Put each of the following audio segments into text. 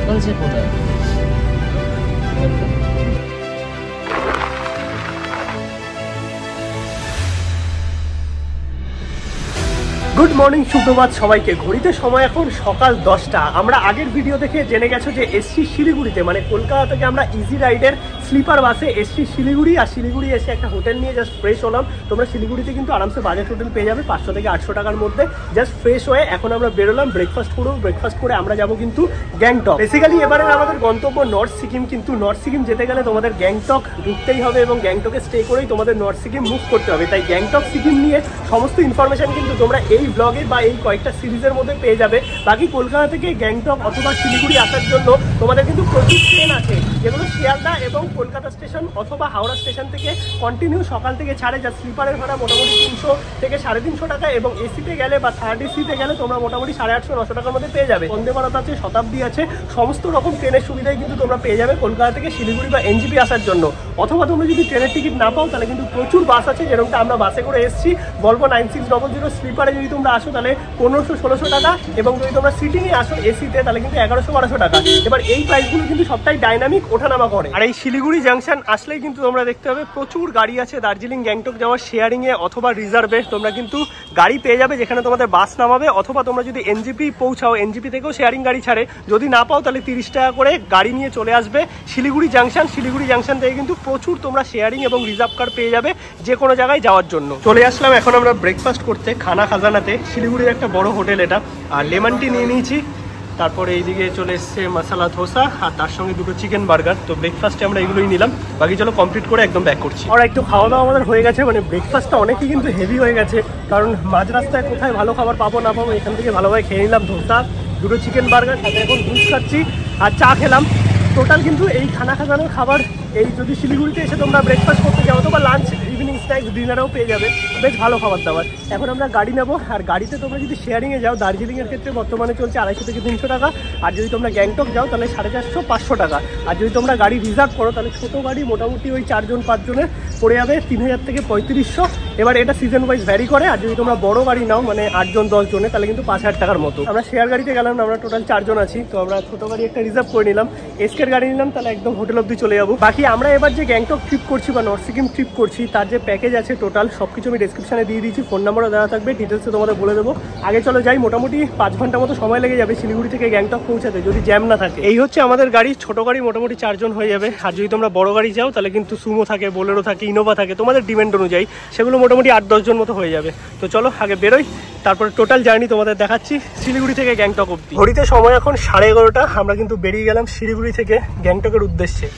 সকাল সে কোথায়? Good morning, সুপ্রভাত সবাইকে। ঘড়িতে সময় এখন সকাল 10টা। আমরা আগের ভিডিও দেখে জেনে গেছো যে এসছি শিলিগুড়িতে, মানে কলকাতা থেকে আমরা ইজি রাইডের স্লিপার বাসে এসছি শিলিগুড়ি। আর শিলিগুড়ি এসে একটা হোটেল নিয়ে জাস্ট ফ্রেশ হলাম। তোমরা শিলিগুড়িতে কিন্তু আরামসে বাজেট হোটেল পেয়ে যাবে 500 থেকে 800 টাকার মধ্যে। জাস্ট ফ্রেশ হয়ে এখন আমরা বেরোলাম, ব্রেকফাস্ট করবো। ব্রেকফাস্ট করে আমরা যাবো কিন্তু গ্যাংটক। বেসিক্যালি এবারে আমাদের গন্তব্য নর্থ সিকিম, কিন্তু নর্থ সিকিম যেতে গেলে তোমাদের গ্যাংটক ঢুকতেই হবে এবং গ্যাংটকে স্টে করেই তোমাদের নর্থ সিকিম মুভ করতে হবে। তাই গ্যাংটক সিকিম নিয়ে সমস্ত ইনফরমেশন কিন্তু তোমরা এই ব্লগে বা এই কয়েকটা সিরিজের মধ্যে পেয়ে যাবে। বাকি কলকাতা থেকে গ্যাংটক অথবা শিলিগুড়ি আসার জন্য তোমাদের কিন্তু প্রচুর ট্রেন আছে, যেগুলো শিয়ালদা এবং কলকাতা স্টেশন অথবা হাওড়া স্টেশন থেকে কন্টিনিউ সকাল থেকে ছাড়ে। যা স্লিপারের ভাড়া মোটামুটি 300 থেকে 350 টাকা, এবং এসিতে গেলে বা থার্ড এসিতে গেলে তোমরা মোটামুটি 850-900 টাকার মধ্যে পেয়ে যাবে। বন্দে ভারত আছে, শতাব্দী আছে, সমস্ত রকম ট্রেনের সুবিধাই কিন্তু তোমরা পেয়ে যাবে কলকাতা থেকে শিলিগুড়ি বা এনজিপি আসার জন্য। অথবা তোমরা যদি ট্রেনের টিকিট না পাও তাহলে কিন্তু প্রচুর বাস আছে, যেরকমটা আমরা বাসে করে এসেছি। ভলভো 9600 স্লিপারে যদি তোমরা আসো তাহলে 1500-1600 টাকা, এবং যদি তোমরা সিটিংয়ে আসো এসিতে তাহলে কিন্তু 1100-1200 টাকা। এবার এই প্রাইসগুলো কিন্তু সবটাই ডাইনামিক ওঠানামা করে। আর এই শিলিগুড়ি জাংশন আসলেই কিন্তু তোমরা দেখতে পাবে প্রচুর গাড়ি আছে দার্জিলিং গ্যাংটক যাওয়ার শেয়ারিংয়ে অথবা রিজার্ভে। তোমরা কিন্তু গাড়ি পেয়ে যাবে যেখানে তোমাদের বাস নামাবে, অথবা তোমরা যদি এনজিপি পৌঁছাও এনজিপি থেকেও শেয়ারিং গাড়ি ছাড়ে। যদি না পাও তাহলে 30 টাকা করে গাড়ি নিয়ে চলে আসবে শিলিগুড়ি জাংশন। শিলিগুড়ি জাংশন থেকে কিন্তু প্রচুর তোমরা শেয়ারিং এবং রিজার্ভ কার পেয়ে যাবে যে কোনো জায়গায় যাওয়ার জন্য। চলে আসলাম এখন আমরা ব্রেকফাস্ট করতে খানা খাজানাতে। শিলিগুড়ির একটা বড় হোটেল এটা। আর লেমন টি নিয়ে নিয়েছি, তারপরে এইদিকে চলে এসছে মশলা ধোসা, আর তার সঙ্গে দুটো চিকেন বার্গার। তো ব্রেকফাস্টে আমরা এগুলোই নিলাম। বাকি চলো কমপ্লিট করে একদম ব্যাক করছি। আর একটু খাওয়া দাওয়া আমাদের হয়ে গেছে, মানে ব্রেকফাস্টটা অনেকই কিন্তু হেভি হয়ে গেছে, কারণ মাঝ রাস্তায় কোথায় ভালো খাবার পাবো না পাবো, এখান থেকে ভালোভাবে খেয়ে নিলাম ধোসা, দুটো চিকেন বার্গার, সাথে এখন জুস খাচ্ছি আর চা খেলাম। টোটাল কিন্তু এই খানা খাজানোর খাবার এই যদি শিলিগুড়িতে এসে তোমরা ব্রেকফাস্ট করতে যাও অথবা লাঞ্চ, ইভিনিং স্ন্যাক্স, ডিনারেও পেয়ে যাবে বেশ ভালো খাবার দাবার। এখন আমরা গাড়ি নেবো, আর গাড়িতে তোমরা যদি শেয়ারিংয়ে যাও দার্জিলিংয়ের ক্ষেত্রে বর্তমানে চলছে 250 থেকে 300 টাকা, আর যদি তোমরা গ্যাংটক যাও তাহলে 450-500 টাকা। আর যদি তোমরা গাড়ি রিজার্ভ করো তাহলে ছোটো গাড়ি মোটামুটি ওই 4-5 জনের পড়ে যাবে 3000 থেকে 3500। এবার এটা সিজন ওয়াইজ ভ্যারি করে। আর যদি তোমরা বড় গাড়ি নাও মানে 8-10 জনের তাহলে কিন্তু 5000 টাকার মতো। আমরা শেয়ার গাড়িতে গেলাম না, আমরা টোটাল 4 জন আছি, তো আমরা ছোটো গাড়ি একটা রিজার্ভ করে নিলাম, এসকের গাড়ি নিলাম, তাহলে একদম হোটেল অবধি চলে যাবো। বাকি আমরা এবার যে গ্যাংটক ট্রিপ করছি বা নর্থ সিকিম ট্রিপ করছি তার যে প্যাকেজ আছে টোটাল সবকিছু আমি ডেসক্রিপশনে দিয়ে দিয়েছি, ফোন নাম্বারও দেওয়া থাকবে, ডিটেলসে তোমাদের বলে দেবো। আগে চলো যাই, মোটামুটি 5 ঘন্টা মতো সময় লেগে যাবে শিলিগুড়ি থেকে গ্যাংটক পৌঁছাতে যদি জ্যাম না থাকে। এই হচ্ছে আমাদের গাড়ি, ছোট গাড়ি মোটামুটি 4 জন হয়ে যাবে। আর যদি তোমরা বড় গাড়ি যাও তাহলে কিন্তু সুমো থাকে, বোলেরো থাকে, ইনোভা থাকে, তোমাদের ডিমান্ড অনুযায়ী সেগুলো মোটামুটি 8-10 জন মতো হয়ে যাবে। তো চলো আগে বেরোই, তারপরে টোটাল জার্নি তোমাদের দেখাচ্ছি শিলিগুড়ি থেকে গ্যাংটক অবধি। ঘড়িতে সময় এখন 11:30। আমরা কিন্তু বেরিয়ে গেলাম শিলিগুড়ি থেকে গ্যাংটকের উদ্দেশ্যে।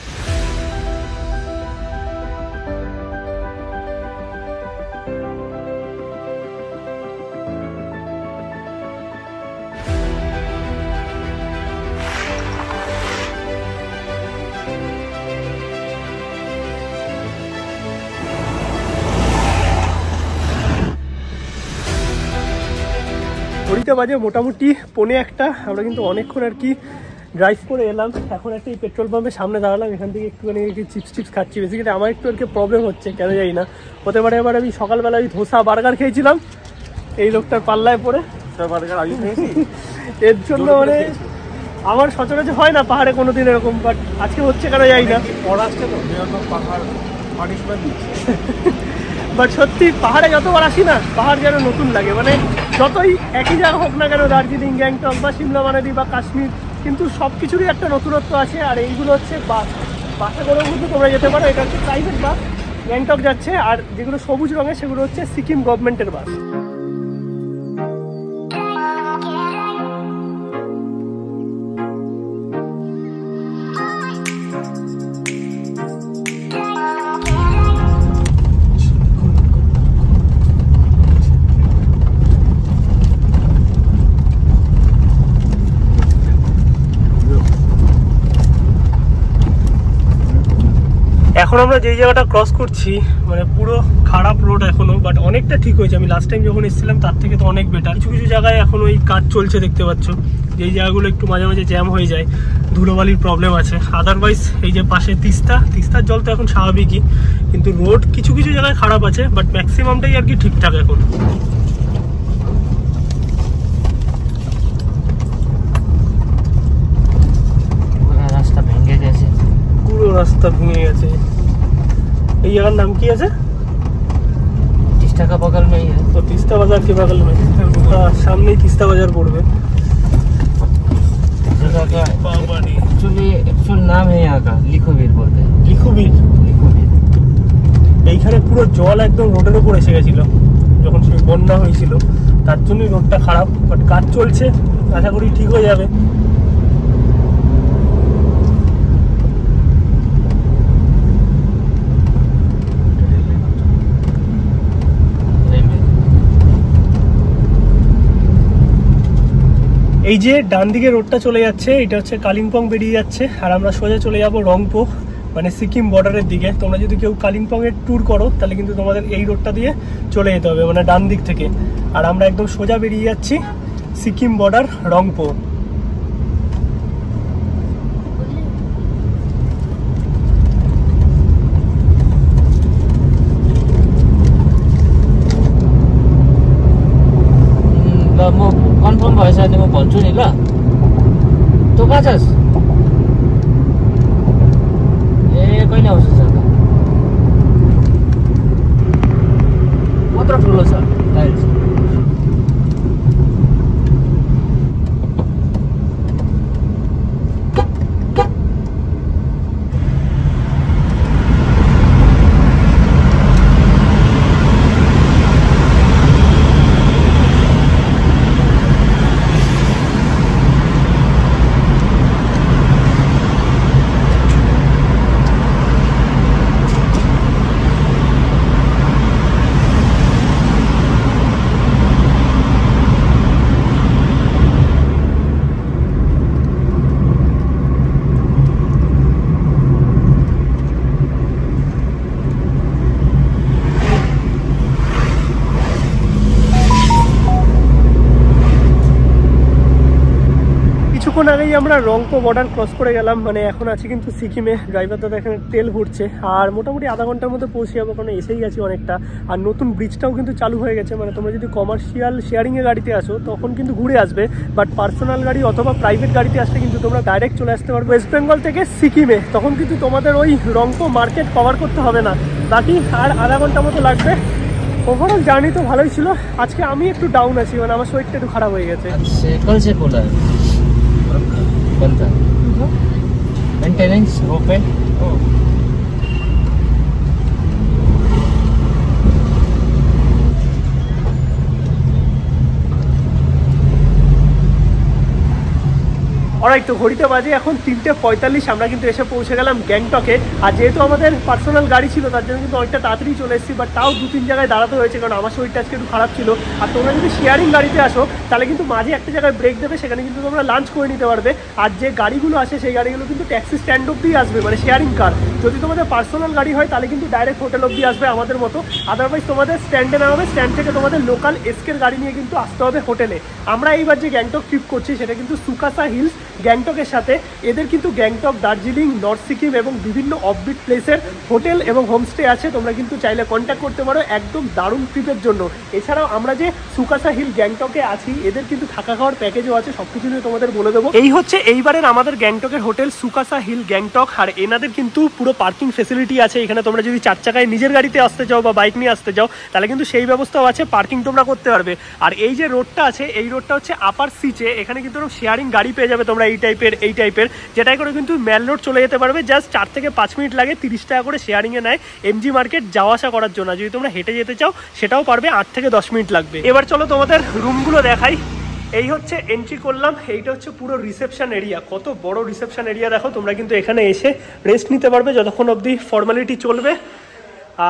ঘড়িতে বাজে মোটামুটি 1:45। আমরা কিন্তু অনেকক্ষণ আর কি ড্রাইভ করে এলাম। এখন একটা এই পেট্রোল পাম্পের সামনে দাঁড়ালাম, এখান থেকে একটুখানি চিপস খাচ্ছি। বেসিক্যালি আমার একটু আর কি প্রবলেম হচ্ছে, কেন জানি না, হতে পারে এবার আমি সকালবেলা ওই ধোসা বার্গার খেয়েছিলাম এই লোকটার পাল্লায় পড়ে, এর জন্য মানে আমার সচরাচর হয় না পাহাড়ে কোনোদিন এরকম, বাট আজকে হচ্ছে কেন জানি না। বাট সত্যি পাহাড়ে যতবার আসি না পাহাড় যেন নতুন লাগে, মানে যতই একই জায়গা হোক না কেন, দার্জিলিং, গ্যাংটক বা সিমলা মানালি বা কাশ্মীর, কিন্তু সব কিছুরই একটা নতুনত্ব আছে। আর এইগুলো হচ্ছে বাস, বাসে করেও কিন্তু তোমরা যেতে পারো। এটা হচ্ছে প্রাইভেট বাস, গ্যাংটক যাচ্ছে। আর যেগুলো সবুজ রঙের সেগুলো হচ্ছে সিকিম গভর্নমেন্টের বাস। এখন আমরা যেই জায়গাটা ক্রস করছি মানে পুরো খারাপ রোড এখনো, বাট অনেকটা ঠিক হয়েছে। আমি লাস্ট টাইম যখন এসেছিলাম তার থেকে তো অনেক বেটার। কিছু কিছু জায়গায় এখন ওই কাজ চলছে দেখতে পাচ্ছ, যেই জায়গাগুলো একটু মাঝে মাঝে জ্যাম হয়ে যায়, ধুলোবালির প্রবলেম আছে। আদারওয়াইজ এই যে পাশে তিস্তার জল তো এখন স্বাভাবিকই, কিন্তু রোড কিছু কিছু জায়গায় খারাপ আছে, বাট ম্যাক্সিমামটাই আর কি ঠিকঠাক এখন। রাস্তা ভেঙে গেছে। এই জায়গার নাম কি আছে? तीस्ता का बगल में ही है। तो तीस्ता बाजार के बगल में सामने ही तीस्ता बाजार पड़বে। जगह का एक्चुअल नाम है यहाँ का लिखोबीर बोलते हैं। লিখুবির। এইখানে পুরো জল একদম রোডের উপর এসে গেছিল যখন সেই বন্যা হয়েছিল, তার জন্যই রোডটা খারাপ। বাট কাজ চলছে, আশা করি ঠিক হয়ে যাবে। এই যে ডান দিকে রোডটা চলে যাচ্ছে, এটা হচ্ছে কালিম্পং বেরিয়ে যাচ্ছে, আর আমরা সোজা চলে যাব রংপো, মানে সিকিম বর্ডারের দিকে। তোমরা যদি কেউ কালিম্পং এর ট্যুর করো তাহলে কিন্তু তোমাদের এই রোডটা দিয়ে চলে যেতে হবে, মানে ডান দিক থেকে। আর আমরা একদম সোজা বেরিয়ে যাচ্ছি সিকিম বর্ডার রংপো। म कन्फर्म भएछ भने म भन्छु नि ल। तँ कहाँ छस्? ए कहिले आउँछस् अन्त? कत्रो ठुलो छ टाइल्स? কিছুক্ষণ আগেই আমরা রংপো বর্ডার ক্রস করে গেলাম, মানে এখন আছি কিন্তু সিকিমে। ড্রাইভার দাদা এখানে তেল ভরছে, আর মোটামুটি আধা ঘন্টার মধ্যে পৌঁছে যাবো, কারণ এসেই গেছি অনেকটা। আর নতুন ব্রিজটাও কিন্তু চালু হয়ে গেছে, মানে তোমরা যদি কমার্শিয়াল শেয়ারিংয়ে গাড়িতে আসো তখন কিন্তু ঘুরে আসবে, বাট পার্সোনাল গাড়ি অথবা প্রাইভেট গাড়িতে আসলে কিন্তু তোমরা ডাইরেক্ট চলে আসতে পারবে ওয়েস্ট বেঙ্গল থেকে সিকিমে। তখন কিন্তু তোমাদের ওই রংপো মার্কেট কভার করতে হবে না। বাকি আর আধা ঘন্টা মতো লাগবে। ওভারঅল জার্নি তো ভালোই ছিল। আজকে আমি একটু ডাউন আছি, মানে আমার শরীরটা একটু খারাপ হয়ে গেছে। कल से खोला है बनता मेंटेनेंस रोपे। অলরাইট, তো ঘড়িতে বাজে এখন 3:45। আমরা কিন্তু এসে পৌঁছে গেলাম গ্যাংটকে। আর যেহেতু আমাদের পার্সোনাল গাড়ি ছিল তার জন্য কিন্তু অনেকটা তাড়াতাড়ি চলে এসেছি, বাট তাও 2-3 জায়গায় দাঁড়াতে হয়েছে, কারণ আমার শরীরটা আজকে একটু খারাপ ছিল। আর তোমরা যদি শেয়ারিং গাড়িতে আসো তাহলে কিন্তু মাঝে একটা জায়গায় ব্রেক দেবে, সেখানে কিন্তু তোমরা লাঞ্চ করে নিতে পারবে। আর যে গাড়িগুলো আসে সেই গাড়িগুলো কিন্তু ট্যাক্সি স্ট্যান্ড অব্দি আসবে, মানে শেয়ারিং কার। যদি তোমাদের পার্সোনাল গাড়ি হয় তাহলে কিন্তু ডাইরেক্ট হোটেল অব্দি আসবে আমাদের মতো। আদারওয়াইজ তোমাদের স্ট্যান্ডে নামাবে, স্ট্যান্ড থেকে তোমাদের লোকাল এসকের গাড়ি নিয়ে কিন্তু আসতে হবে হোটেলে। আমরা এইবার যে গ্যাংটক ট্রিপ করছি সেটা কিন্তু সুকাসা হিলস গ্যাংটকের সাথে। এদের কিন্তু গ্যাংটক, দার্জিলিং, নর্থ সিকিম এবং বিভিন্ন অফবিট প্লেসের হোটেল এবং হোমস্টে আছে। তোমরা কিন্তু চাইলে কন্ট্যাক্ট করতে পারো একদম দারুণ ট্রিপের জন্য। এছাড়াও আমরা যে সুকাসা হিল গ্যাংটকে আছি এদের কিন্তু থাকা খাওয়ার প্যাকেজও আছে, সবকিছু নিয়ে তোমাদের বলে দেবো। এই হচ্ছে এইবারের আমাদের গ্যাংটকের হোটেল সুকাসা হিল গ্যাংটক। আর এনাদের কিন্তু পুরো পার্কিং ফেসিলিটি আছে এখানে। তোমরা যদি 4 চাকায় নিজের গাড়িতে আসতে চাও বা বাইক নিয়ে আসতে চাও তাহলে কিন্তু সেই ব্যবস্থাও আছে, পার্কিং তোমরা করতে পারবে। আর এই যে রোডটা আছে এই রোডটা হচ্ছে আপার সিচে, এখানে কিন্তু শেয়ারিং গাড়ি পেয়ে যাবে তোমরা এই টাইপের, যেটাই করে কিন্তু ম্যাল রোড চলে যেতে পারবে। জাস্ট 4 থেকে 5 মিনিট লাগে, 30 টাকা করে শেয়ারিংয়ে নেয় এমজি মার্কেট যাওয়া আসা করার জন্য। যদি তোমরা হেঁটে যেতে চাও সেটাও পারবে, 8 থেকে 10 মিনিট লাগবে। এবার চলো তোমাদের রুমগুলো দেখাই। এই হচ্ছে এন্ট্রি করলাম, এইটা হচ্ছে পুরো রিসেপশন এরিয়া। কত বড় রিসেপশন এরিয়া দেখো। তোমরা কিন্তু এখানে এসে রেস্ট নিতে পারবে যতক্ষণ অবধি ফর্মালিটি চলবে।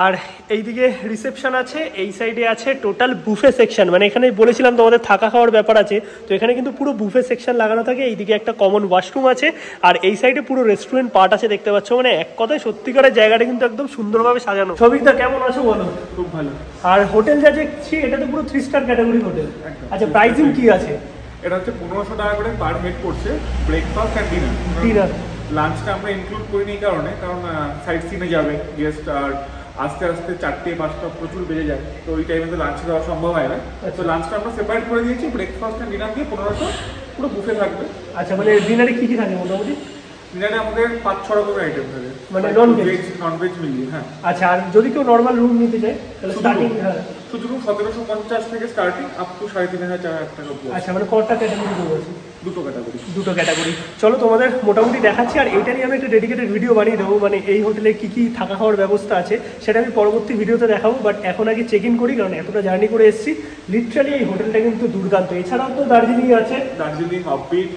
আর এইদিকে রিসেপশন আছে, এই সাইডে আছে টোটাল বুফে সেকশন, মানে এখানে বলেছিলাম তোমাদের থাকা খাওয়ার ব্যাপার আছে, তো এখানে কিন্তু পুরো বুফে সেকশন লাগানো থাকে। এইদিকে একটা কমন ওয়াশরুম আছে, আর এই সাইডে পুরো রেস্টুরেন্ট পার্ট আছে দেখতে পাচ্ছ। মানে এক কথায় সত্যিকারের জায়গাটা কিন্তু একদম সুন্দরভাবে সাজানো। সবিকদা কেমন আছো বলো? খুব ভালো। আর হোটেল যা দেখছি এটা তো পুরো 3 স্টার ক্যাটাগরি হোটেল। আচ্ছা, প্রাইসিং কি আছে? এটা হচ্ছে 1500 টাকা করে পার হেড পড়ছে, ব্রেকফাস্ট আর ডিনার। লাঞ্চটা আমরা ইনক্লুড করিনি কারণ সাইড সিনে যাবে গেস্ট, আর আস্তে আস্তে 4টে-5টা প্রচুর বেজে যায়, তো ওই টাইমে তো লাঞ্চ দেওয়া সম্ভব হয় না। তো লাঞ্চটা আমরা সেপারেট করে দিয়েছি, ব্রেকফাস্ট আর ডিনার দিয়ে 1500 পুরো বুফে থাকবে। আচ্ছা, মানে ডিনারে কি কি থাকে মোটামুটি? ডিনারে আমাদের 5-6 রকমের আইটেম থাকে, মানে নন ভেজ মিলিয়ে। হ্যাঁ আচ্ছা, আর যদি কেউ নর্মাল রুম নিতে চায় তাহলে স্টার্টিং? হ্যাঁ, শুধু 1750 থেকে স্টার্টিং আপ টু 3500-4000 টাকা। আচ্ছা, মানে কটা ক্যাটাগরি রুম আছে? দুটো ক্যাটাগরি। চলো তোমাদের মোটামুটি দেখাচ্ছি, আর এইটা নিয়ে আমি একটা ডেডিকেটেড ভিডিও বানিয়ে দেবো, মানে এই হোটেলে কি কি থাকা খাওয়ার ব্যবস্থা আছে সেটা আমি পরবর্তী ভিডিওতে দেখাবো। বাট এখন আগে চেক ইন করি, কারণ এতটা জার্নি করে এসেছি। লিটারালি এই হোটেলটা কিন্তু দুর্দান্ত। এছাড়াও তো দার্জিলিং আছে, দার্জিলিং, হপপিট,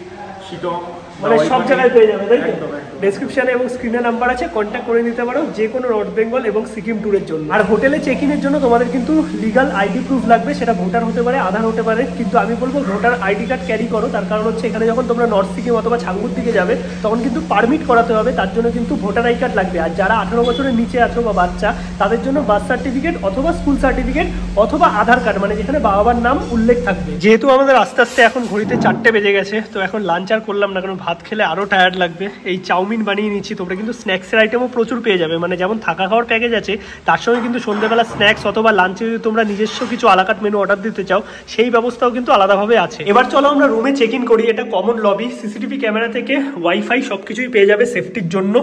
শিলং, মানে সব জায়গায় পেয়ে যাবে, তাই তো? ডেসক্রিপশনে এবং স্ক্রিনে নাম্বার আছে, কন্ট্যাক্ট করে নিতে পারো যে কোনো নর্থ বেঙ্গল এবং সিকিম ট্যুরের জন্য। আর হোটেলে চেক ইনের জন্য তোমাদের কিন্তু লিগাল আইডি প্রুফ লাগবে, সেটা ভোটার হতে পারে, আধার হতে পারে, কিন্তু আমি বলবো ভোটার আইডি কার্ড ক্যারি করো। তার কারণ হচ্ছে এখানে যখন তোমরা নর্থ সিকিম অথবা ছাঙ্গুর দিকে যাবে তখন কিন্তু পারমিট করাতে হবে, তার জন্য কিন্তু ভোটার আই কার্ড লাগবে। আর যারা 18 বছরের নিচে আছো বা বাচ্চা, তাদের জন্য বার্থ সার্টিফিকেট অথবা স্কুল সার্টিফিকেট অথবা আধার কার্ড, মানে যেখানে বাবার নাম উল্লেখ থাকবে। যেহেতু আমাদের আস্তে আস্তে এখন ঘড়িতে 4টে বেজে গেছে, তো এখন লাঞ্চ আর করলাম না, কারণ ভাত খেলে আরও টায়ার্ড লাগবে। এই চাউমিন বানিয়ে নিচ্ছি। তোমরা কিন্তু স্ন্যাক্সের আইটেমও প্রচুর পেয়ে যাবে, মানে যেমন থাকা খাওয়ার প্যাকেজ আছে, তার সঙ্গে কিন্তু সন্ধ্যেবেলা স্ন্যাক্স অথবা লাঞ্চে যদি তোমরা নিজস্ব কিছু আলাকাট মেনু অর্ডার দিতে চাও, সেই ব্যবস্থাও কিন্তু আলাদাভাবে আছে। এবার চলো আমরা রুমে চেক ইন করি। এটা কমন লবি, সিসিটিভি ক্যামেরা থেকে ওয়াইফাই সবকিছুই পেয়ে যাবে সেফটির জন্য।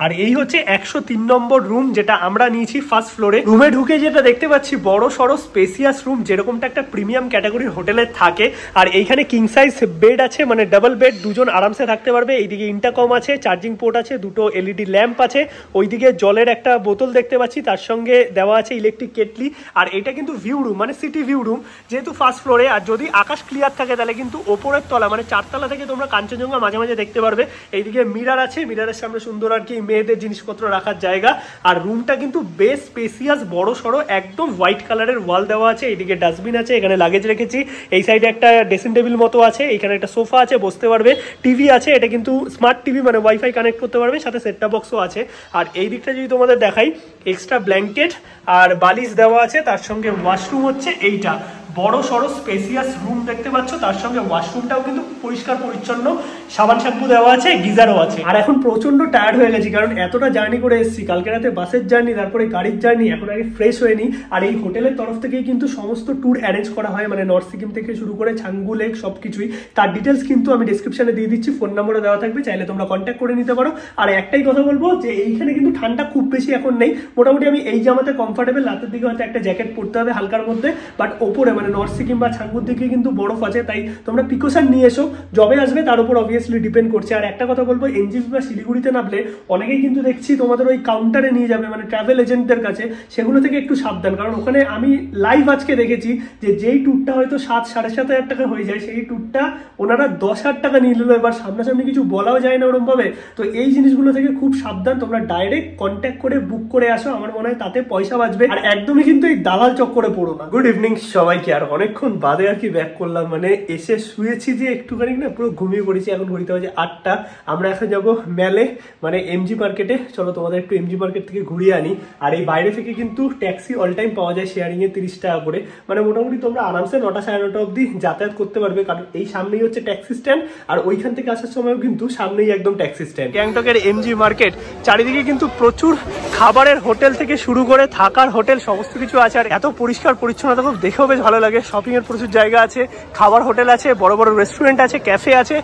আর এই হচ্ছে 103 নম্বর রুম, যেটা আমরা নিয়েছি ফার্স্ট ফ্লোরে। রুমে ঢুকে যেটা দেখতে পাচ্ছি, বড় সড়ো স্পেসিয়াস রুম, যেরকমটা একটা প্রিমিয়াম ক্যাটাগরির হোটেলে থাকে। আর এইখানে কিং সাইজ বেড আছে, মানে ডাবল বেড, দুজন আরামসে থাকতে পারবে। এইদিকে ইন্টারকম আছে, চার্জিং পোর্ট আছে, দুটো এলইডি ল্যাম্প আছে, ওইদিকে জলের একটা বোতল দেখতে পাচ্ছি, তার সঙ্গে দেওয়া আছে ইলেকট্রিক কেটলি। আর এটা কিন্তু ভিউ রুম, মানে সিটি ভিউ রুম, যেহেতু ফার্স্ট ফ্লোরে। আর যদি আকাশ ক্লিয়ার থাকে তাহলে কিন্তু ওপরের তলা, মানে 4 তলা থেকে তোমরা কাঞ্চনজঙ্ঘা মাঝে মাঝে দেখতে পারবে। এইদিকে মিরার আছে, মিরারের সামনে সুন্দর আর কি মেয়েদের জিনিসপত্র রাখার জায়গা। আর রুমটা কিন্তু বেশ স্পেসিয়াস, বড় সড়ো, একদম হোয়াইট কালারের ওয়াল দেওয়া আছে। এইদিকে ডাস্টবিন আছে, এখানে লাগেজ রেখেছি। এই সাইডে একটা ড্রেসিং টেবিল মতো আছে, এখানে একটা সোফা আছে, বসতে পারবে। টিভি আছে, এটা কিন্তু স্মার্ট টিভি, মানে ওয়াইফাই কানেক্ট করতে পারবে, সাথে সেট টপ বক্সও আছে। আর এই দিকটা যদি তোমাদের দেখাই, এক্সট্রা ব্ল্যাঙ্কেট আর বালিশ দেওয়া আছে, তার সঙ্গে ওয়াশরুম হচ্ছে এইটা। বড় সড়ো স্পেসিয়াস রুম দেখতে পাচ্ছ, তার সঙ্গে ওয়াশরুমটাও কিন্তু পরিষ্কার পরিচ্ছন্ন, সাবান শ্যাম্পু দেওয়া আছে, গিজারও আছে। আর এখন প্রচন্ড টায়ার্ড হয়ে গেছি, কারণ এতটা জার্নি করে এসেছি। কালকে রাতে বাসের জার্নি, তারপরে গাড়ির জার্নি, এখন আগে ফ্রেশ হয়ে নিই। আর এই হোটেলের তরফ থেকেই কিন্তু সমস্ত ট্যুর অ্যারেঞ্জ করা হয়, মানে নর্থ সিকিম থেকে শুরু করে ছাঙ্গু লেক সবকিছুই। তার ডিটেলস কিন্তু আমি ডিসক্রিপশনে দিয়ে দিচ্ছি, ফোন নম্বরও দেওয়া থাকবে, চাইলে তোমরা কন্ট্যাক্ট করে নিতে পারো। আর একটাই কথা বলবো যে এইখানে কিন্তু ঠান্ডা খুব বেশি এখন নেই, মোটামুটি আমি এই জামাতে কমফর্টেবল। রাতের দিকে হয়তো একটা জ্যাকেট পরতে হবে হালকার মধ্যে, বাট ওপরে মানে নর্থ সিকিম বা ছাঙ্গুর দিকে কিন্তু বরফ আছে, তাই তোমরা প্রিকশন নিয়ে এসো। যবে আসবে তার উপর অবভিয়াসলি ডিপেন্ড করছে। আর একটা কথা বলবো, এনজিপি বা শিলিগুড়িতে নামলে অনেকেই কিন্তু দেখছি তোমাদের ওই কাউন্টারে নিয়ে যাবে, মানে ট্রাভেল এজেন্টদের কাছে, সেগুলো থেকে একটু সাবধান। কারণ ওখানে আমি লাইভ আজকে দেখেছি যে যেই ট্যুরটা হয়তো 7-7.5 টাকা হয়ে যায়, সেই ট্যুরটা ওনারা 10,000 টাকা নিয়ে নিল। এবার সামনাসামনি কিছু বলাও যায় না ওরকম ভাবে। তো এই জিনিসগুলো থেকে খুব সাবধান, তোমরা ডাইরেক্ট কন্ট্যাক্ট করে বুক করে আসো, আমার মনে হয় তাতে পয়সা বাঁচবে। আর একদমই কিন্তু এই দালাল চক্করে পড়ো না। গুড ইভিনিং সবাইকে। আর অনেকক্ষণ বাদে আর কি ব্যাক করলাম, মানে এসে শুয়েছি যে একটুখানি না, পুরো ঘুমিয়ে পড়েছি। এখন ঘড়িতে বাজে 8টা। আমরা এখন যাবো মেলে, মানে এমজি মার্কেটে। চলো তোমাদের একটু এমজি মার্কেট থেকে ঘুরিয়ে আনি। আর এই বাইরে থেকে কিন্তু ট্যাক্সি অল টাইম পাওয়া যায় শেয়ারিং এ 30 টাকা করে, মানে মোটামুটি তোমরা আরামসে 9টা-9:30 অবধি যাতায়াত করতে পারবে, কারণ এই সামনেই হচ্ছে ট্যাক্সি স্ট্যান্ড। আর ওইখান থেকে আসার সময়ও কিন্তু সামনেই একদম ট্যাক্সি স্ট্যান্ড। গ্যাংটকের এমজি মার্কেট, চারিদিকে কিন্তু প্রচুর খাবারের হোটেল থেকে শুরু করে থাকার হোটেল সমস্ত কিছু আছে। আর এত পরিষ্কার পরিচ্ছন্নতা, খুব দেখেও বেশ ভালো লাগে। শপিং এর প্রচুর জায়গা আছে, খাবার হোটেল আছে, বড় বড় রেস্টুরেন্ট আছে, ক্যাফে আছে,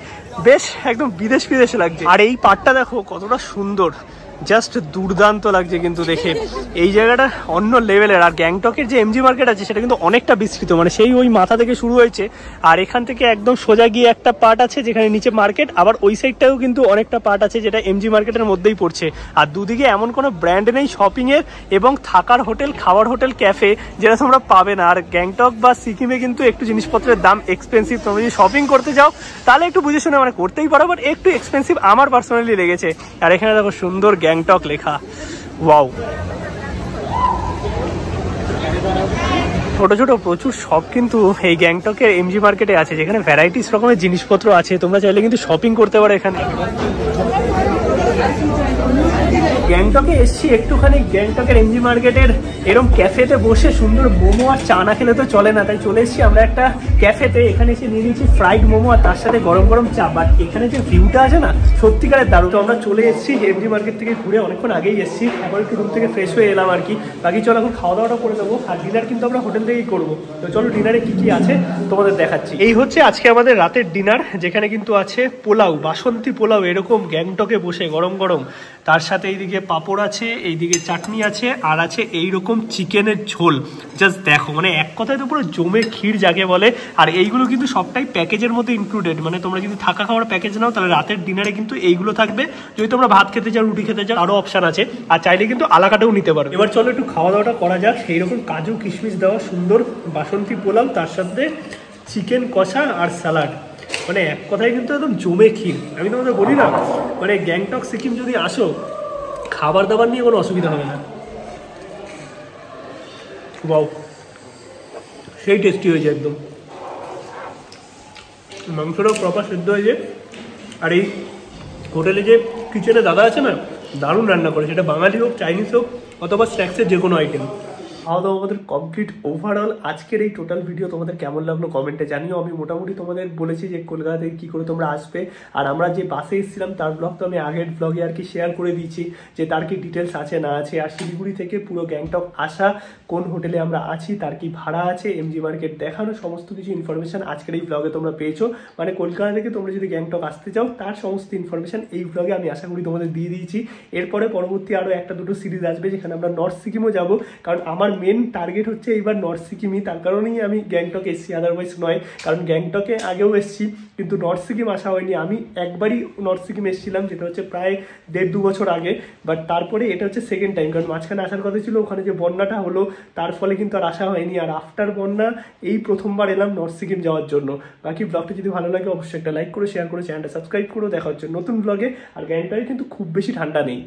বেশ একদম বিদেশ লাগছে। আর এই পার্টটা দেখো কতটা সুন্দর, জাস্ট দুর্দান্ত লাগছে কিন্তু দেখে। এই জায়গাটা অন্য লেভেলের। আর গ্যাংটকের যে এমজি মার্কেট আছে সেটা কিন্তু অনেকটা বিস্তৃত, মানে সেই ওই মাথা থেকে শুরু হয়েছে। আর এখান থেকে একদম সোজা গিয়ে একটা পার্ট আছে যেখানে নিচে মার্কেট, আবার ওই সাইডটাও কিন্তু অনেকটা পার্ট আছে যেটা এমজি মার্কেটের মধ্যেই পড়ছে। আর দুদিকে এমন কোনো ব্র্যান্ড নেই শপিং এর এবং থাকার হোটেল, খাওয়ার হোটেল, ক্যাফে, যেটা তোমরা পাবে না। আর গ্যাংটক বা সিকিমে কিন্তু একটু জিনিসপত্রের দাম এক্সপেন্সিভ। তোমরা যদি শপিং করতে যাও তাহলে একটু বুঝে শুনে মানে করতেই পারো, বাট একটু এক্সপেন্সিভ আমার পার্সোনালি লেগেছে। আর এখানে দেখো সুন্দর গ্যাংটক লেখা, ওয়াও। ছোট ছোট প্রচুর শপ কিন্তু এই গ্যাংটকের এমজি মার্কেটে আছে, যেখানে ভ্যারাইটিস রকমের জিনিসপত্র আছে। তোমরা চাইলে কিন্তু শপিং করতে পারো এখানে। গ্যাংটকে এসছি একটুখানি গ্যাংটকের এমজি মার্কেটের এরকম ক্যাফেতে বসে সুন্দর মোমো আর চা না খেলে তো চলে না, তাই চলে এসেছি আমরা একটা ক্যাফেতে। এখানে এসে নিয়ে নিয়েছি ফ্রাইড মোমো আর তার সাথে গরম গরম চা। বাট এখানে যে ভিউটা আছে না সত্যিকারের দারুণ। তো আমরা চলে এসেছি এমজি মার্কেট থেকে ঘুরে, অনেকক্ষণ আগেই এসেছি, আবার একটু রুম থেকে ফ্রেশ হয়ে এলাম আর কি। বাকি চলো এখন খাওয়া দাওয়াটা করে দেবো, আর ডিনার কিন্তু আমরা হোটেল থেকেই করবো। তো চলো ডিনারে কি কি আছে তোমাদের দেখাচ্ছি। এই হচ্ছে আজকে আমাদের রাতের ডিনার, যেখানে কিন্তু আছে পোলাও, বাসন্তী পোলাও এরকম গ্যাংটকে বসে গরম গরম, তার সাথে এইদিকে পাঁপড় আছে, এইদিকে চাটনি আছে, আর আছে এইরকম চিকেনের ঝোল। জাস্ট দেখো, মানে এক কথায় তো পুরো জমে ক্ষীর যাকে বলে। আর এইগুলো কিন্তু সবটাই প্যাকেজের মধ্যে ইনক্লুডেড, মানে তোমরা যদি থাকা খাওয়ার প্যাকেজ নাও তাহলে রাতের ডিনারে কিন্তু এইগুলো থাকবে। যদি তোমরা ভাত খেতে চাও, রুটি খেতে চাও, আরও অপশান আছে, আর চাইলে কিন্তু আলাকাটাও নিতে পারো। এবার চলো একটু খাওয়া দাওয়াটা করা যাক। এইরকম কাজু কিশমিশ দেওয়া সুন্দর বাসন্তী পোলাও, তার সাথে চিকেন কষা আর স্যালাড, মানে এক কথায় কিন্তু একদম জমে ক্ষীর। আমি তোমাদের বলি না, মানে গ্যাংটক সিকিম যদি আসো খাবার দাবার নিয়ে কোনো অসুবিধা হবে না। ওয়াও, সেই টেস্টি হয়েছে একদম, মাংসটাও প্রপার সেদ্ধ হয়েছে। আর এই হোটেলে যে কিচেনে দাদা আছে না, দারুণ রান্না করে, সেটা বাঙালি হোক, চাইনিজ হোক, অথবা স্ন্যাক্সের যে কোনো আইটেম। খাওয়া দাওয়া আমাদের কমপ্লিট। ওভারঅল আজকের এই টোটাল ভিডিও তোমাদের কেমন লাগলো কমেন্টে জানিও। আমি মোটামুটি তোমাদের বলেছি যে কলকাতা থেকে কী করে তোমরা আসবে, আর আমরা যে বাসে এসেছিলাম তার ব্লগ তো আমি আগের ব্লগে আর কি শেয়ার করে দিয়েছি, যে তার কি ডিটেলস আছে না আছে। আর শিলিগুড়ি থেকে পুরো গ্যাংটক আসা, কোন হোটেলে আমরা আছি, তার কি ভাড়া আছে, এমজি মার্কেট দেখানো, সমস্ত কিছু ইনফরমেশান আজকের এই ব্লগে তোমরা পেয়েছো। মানে কলকাতা থেকে তোমরা যদি গ্যাংটক আসতে চাও তার সমস্ত ইনফরমেশান এই ব্লগে আমি আশা করি তোমাদের দিয়ে দিয়েছি। এরপরে পরবর্তী আরও একটা দুটো সিরিজ আসবে, যেখানে আমরা নর্থ সিকিমও যাবো, কারণ আমার মেন টার্গেট হচ্ছে এইবার নর্থ সিকিমই। তার কারণেই আমি গ্যাংটক এসেছি, আদারওয়াইজ নয়। কারণ গ্যাংটকে আগেও এসেছি, কিন্তু নর্থ সিকিম আসা হয়নি। আমি একবারই নর্থ সিকিম এসেছিলাম, যেটা হচ্ছে প্রায় 1.5-2 বছর আগে। বাট তারপরে এটা হচ্ছে সেকেন্ড টাইম, কারণ মাঝখানে আসার কথা ছিল, ওখানে যে বন্যাটা হলো তার ফলে কিন্তু আর আসা হয়নি। আর আফটার বন্যা এই প্রথমবার এলাম নর্থ সিকিম যাওয়ার জন্য। বাকি ব্লগটা যদি ভালো লাগে অবশ্যই একটা লাইক করে, শেয়ার করে, চ্যানেলটা সাবস্ক্রাইব করে। দেখা হচ্ছে নতুন ব্লগে। আর গ্যাংটকে কিন্তু খুব বেশি ঠান্ডা নেই।